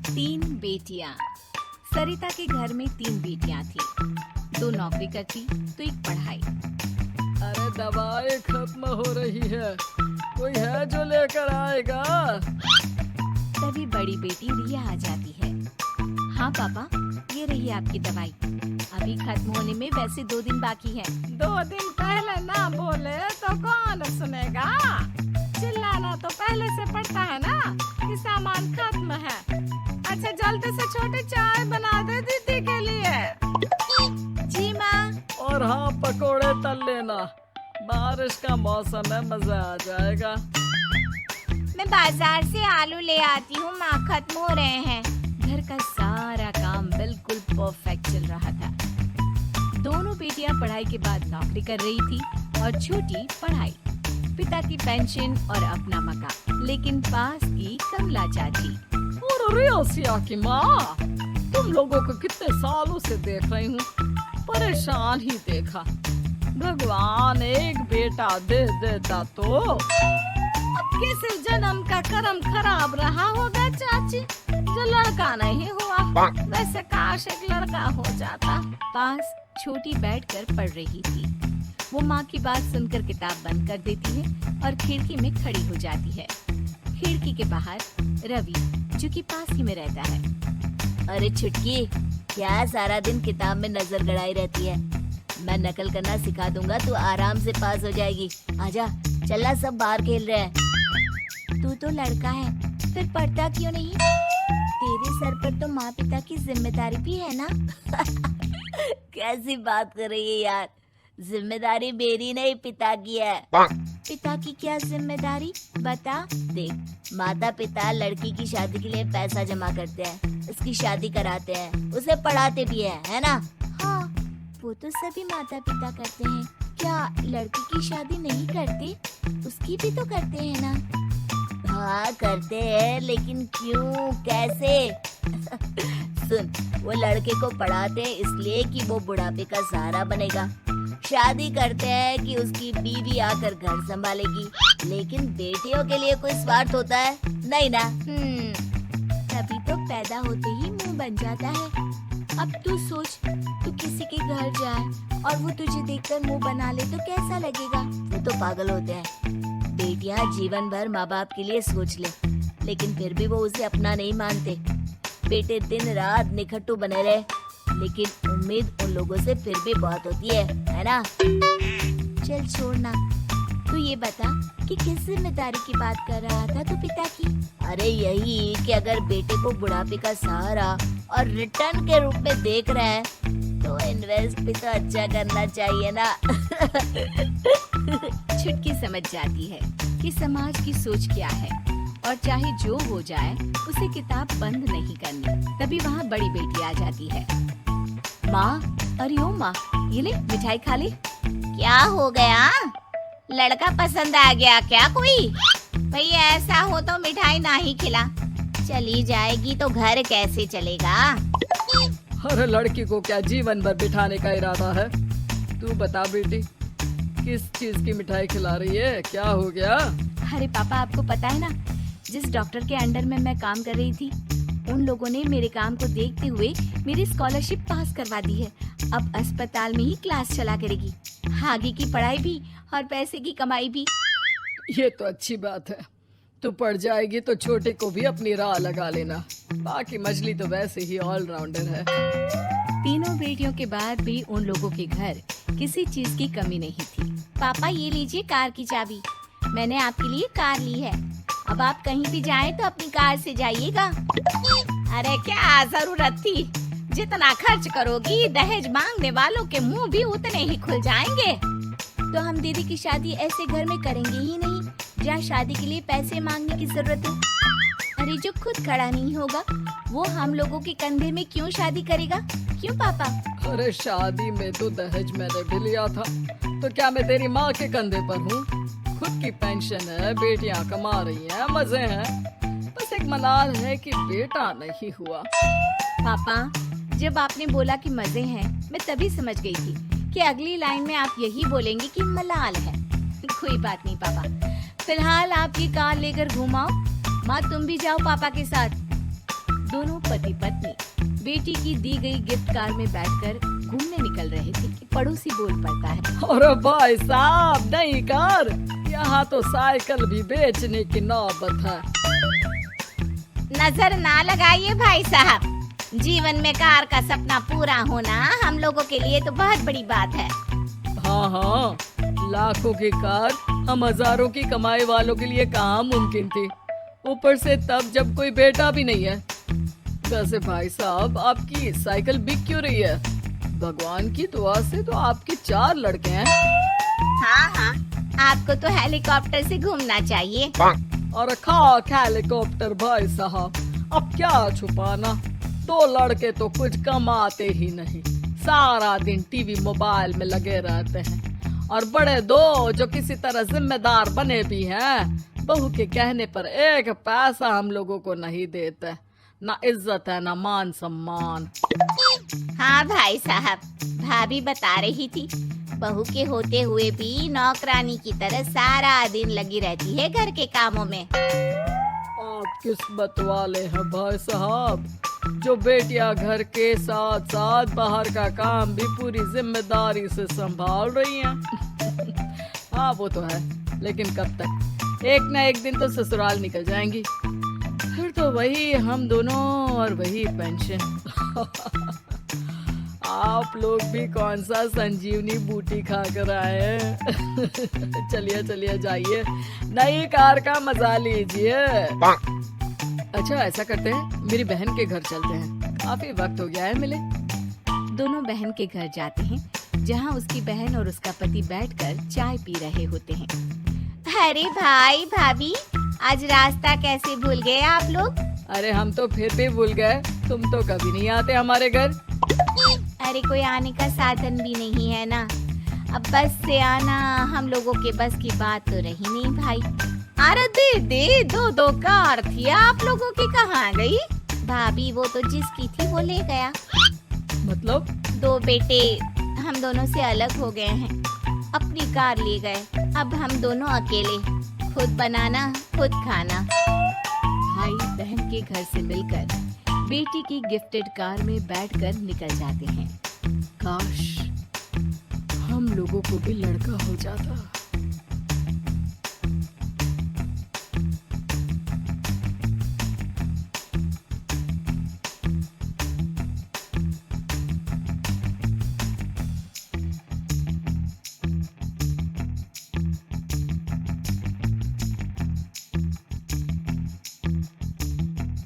तीन बेटियां। सरिता के घर में तीन बेटियां थी। दो नौकरी करती तो एक पढ़ाई। अरे दवाई खत्म हो रही है, कोई है जो लेकर आएगा? तभी बड़ी बेटी रिया आ जाती है। हाँ पापा, ये रही आपकी दवाई। अभी खत्म होने में वैसे 2 दिन बाकी है। 2 दिन पहले ना बोले तो कौन सुनेगा? चिल्लाना तो पहले से पड़ता है ना कि सामान खत्म है। अच्छा जल्दी से छोटी चाय बना दे दीदी के लिए। जी माँ। और हाँ, पकोड़े तल लेना, बारिश का मौसम है, मजा आ जाएगा। मैं बाजार से आलू ले आती हूँ माँ, खत्म हो रहे हैं। घर का सारा काम बिल्कुल परफेक्ट चल रहा था। दोनों बेटियां पढ़ाई के बाद नौकरी कर रही थी और छोटी पढ़ाई, पिता की पेंशन और अपना मकान। लेकिन पास की कमला चाची। और रियासिया की माँ, तुम लोगों को कितने सालों से देख रही हूँ, परेशान ही देखा। भगवान एक बेटा दे देता तो। किसी जन्म का कर्म खराब रहा होगा चाची, जो लड़का नहीं हुआ। वैसे काश एक लड़का हो जाता। पास छोटी बैठकर पढ़ रही थी। वो माँ की बात सुनकर किताब बंद कर देती है और खिड़की में खड़ी हो जाती है। खिड़की के बाहर रवि, जो कि पास ही में रहता है। अरे छुटकी, क्या सारा दिन किताब में नजर गड़ाई रहती है? मैं नकल करना सिखा दूंगा, तू आराम से पास हो जाएगी। आजा, चलना, सब बाहर खेल रहे हैं। तू तो लड़का है, फिर पढ़ता क्यों नहीं? तेरे सर पर तो माँ पिता की जिम्मेदारी भी है ना। कैसी बात कर रही है यार? जिम्मेदारी मेरी नहीं, पिता की है। पिता की क्या जिम्मेदारी, बता। देख, माता पिता लड़की की शादी के लिए पैसा जमा करते हैं, उसकी शादी कराते हैं, उसे पढ़ाते भी है ना? हाँ, वो तो सभी माता पिता करते हैं। क्या लड़की की शादी नहीं करते? उसकी भी तो करते हैं ना। हाँ करते हैं, लेकिन क्यों, कैसे? सुन, वो लड़के को पढ़ाते हैं इसलिए कि वो बुढ़ापे का सहारा बनेगा। शादी करते हैं कि उसकी बीवी आकर घर संभालेगी। लेकिन बेटियों के लिए कोई स्वार्थ होता है? नहीं ना। तभी तो पैदा होते ही मुंह बन जाता है। अब तू सोच, तू किसी के घर जाए और वो तुझे देखकर मुंह बना ले तो कैसा लगेगा? वो तो पागल होते हैं। बेटियां जीवन भर माँ बाप के लिए सोच ले, लेकिन फिर भी वो उसे अपना नहीं मानते। बेटे दिन रात निखट्टू बने रहे, लेकिन उम्मीद उन लोगों से फिर भी बहुत होती है ना? चल छोड़ना, तू ये बता कि किस जिम्मेदारी की बात कर रहा था तू पिता की? अरे यही कि अगर बेटे को बुढ़ापे का सहारा और रिटर्न के रूप में देख रहे हैं तो इन्वेस्ट भी तो अच्छा करना चाहिए ना। छुटकी समझ जाती है कि समाज की सोच क्या है और चाहे जो हो जाए उसे किताब बंद नहीं करनी। तभी वहाँ बड़ी बेटी आ जाती है। माँ, अरे ओ माँ, ये ले मिठाई खा ले। क्या हो गया? लड़का पसंद आ गया क्या कोई? भैया ऐसा हो तो मिठाई ना ही खिला। चली जाएगी तो घर कैसे चलेगा? अरे लड़की को क्या जीवन भर बिठाने का इरादा है? तू बता बेटी, किस चीज की मिठाई खिला रही है? क्या हो गया? अरे पापा, आपको पता है ना, जिस डॉक्टर के अंडर में मैं काम कर रही थी, उन लोगों ने मेरे काम को देखते हुए मेरी स्कॉलरशिप पास करवा दी है। अब अस्पताल में ही क्लास चला करेगी, आगे की पढ़ाई भी और पैसे की कमाई भी। ये तो अच्छी बात है। तू पढ़ जाएगी तो छोटे को भी अपनी राह लगा लेना। बाकी मछली तो वैसे ही ऑलराउंडर है। तीनों बेटियों के बाद भी उन लोगों के घर किसी चीज की कमी नहीं थी। पापा, ये लीजिए कार की चाबी, मैंने आपके लिए कार ली है। अब आप कहीं भी जाएं तो अपनी कार से जाइएगा। अरे क्या जरूरत थी? जितना खर्च करोगी दहेज मांगने वालों के मुंह भी उतने ही खुल जाएंगे। तो हम दीदी की शादी ऐसे घर में करेंगे ही नहीं जहाँ शादी के लिए पैसे मांगने की जरूरत हो। अरे जो खुद खड़ा नहीं होगा वो हम लोगों के कंधे में क्यों शादी करेगा? क्यों पापा? अरे शादी में तो दहेज मैंने भी लिया था, तो क्या मैं तेरी माँ के कंधे पर हूँ? खुद की पेंशन है, बेटियां कमा रही हैं, मजे हैं। बस एक मलाल है कि बेटा नहीं हुआ। पापा, जब आपने बोला कि मजे हैं, मैं तभी समझ गई थी कि अगली लाइन में आप यही बोलेंगे कि मलाल है। कोई बात नहीं पापा, फिलहाल आप ये कार लेकर घुमाओ। माँ तुम भी जाओ पापा के साथ। दोनों पति पत्नी बेटी की दी गई गिफ्ट कार में बैठकर घूमने निकल रहे थे कि पड़ोसी बोल पड़ता है, अरे भाई साहब नहीं कार, यहाँ तो साइकिल भी बेचने की नौबत है। नजर ना लगाइए भाई साहब, जीवन में कार का सपना पूरा होना हम लोगों के लिए तो बहुत बड़ी बात है। हाँ हाँ, लाखों की कार हम हजारों की कमाई वालों के लिए कहाँ मुमकिन थी, ऊपर से तब जब कोई बेटा भी नहीं है। वैसे भाई साहब आपकी साइकिल बिक क्यों रही है? भगवान की दुआ से तो आपके 4 लड़के हैं। हाँ हाँ, आपको तो हेलीकॉप्टर से घूमना चाहिए। और खाक हेलीकॉप्टर भाई साहब, अब क्या छुपाना, 2 लड़के तो कुछ कमाते ही नहीं, सारा दिन टीवी मोबाइल में लगे रहते हैं। और बड़े 2 जो किसी तरह जिम्मेदार बने भी हैं, बहू के कहने पर 1 पैसा हम लोगों को नहीं देते, ना इज्जत है ना मान सम्मान। हाँ भाई साहब, भाभी बता रही थी बहू के होते हुए भी नौकरानी की तरह सारा दिन लगी रहती है घर के कामों में। आप किस्मत वाले हैं भाई साहब, जो बेटियां घर के साथ साथ बाहर का काम भी पूरी जिम्मेदारी से संभाल रही हैं। हाँ वो तो है, लेकिन कब तक? एक ना एक दिन तो ससुराल निकल जाएंगी, फिर तो वही हम दोनों और वही पेंशन। आप लोग भी कौन सा संजीवनी बूटी खा कर आए हैं। चलिए चलिए जाइए, नई कार का मजा लीजिए। अच्छा ऐसा करते हैं, मेरी बहन के घर चलते हैं, काफी वक्त हो गया है मिले। दोनों बहन के घर जाते हैं, जहाँ उसकी बहन और उसका पति बैठकर चाय पी रहे होते हैं। अरे भाई भाभी, आज रास्ता कैसे भूल गए आप लोग? अरे हम तो फिर भी भूल गए, तुम तो कभी नहीं आते हमारे घर। अरे कोई आने का साधन भी नहीं है ना, अब बस से आना हम लोगों के बस की बात तो रही नहीं भाई। अरे दीदी, 2 कार थी आप लोगों की, कहाँ गई? भाभी वो तो जिसकी थी वो ले गया। मतलब? 2 बेटे हम दोनों से अलग हो गए हैं, अपनी कार ले गए, अब हम दोनों अकेले, खुद बनाना खुद खाना। भाई बहन के घर से मिलकर बेटी की गिफ्टेड कार में बैठकर निकल जाते हैं। काश हम लोगों को भी लड़का हो जाता।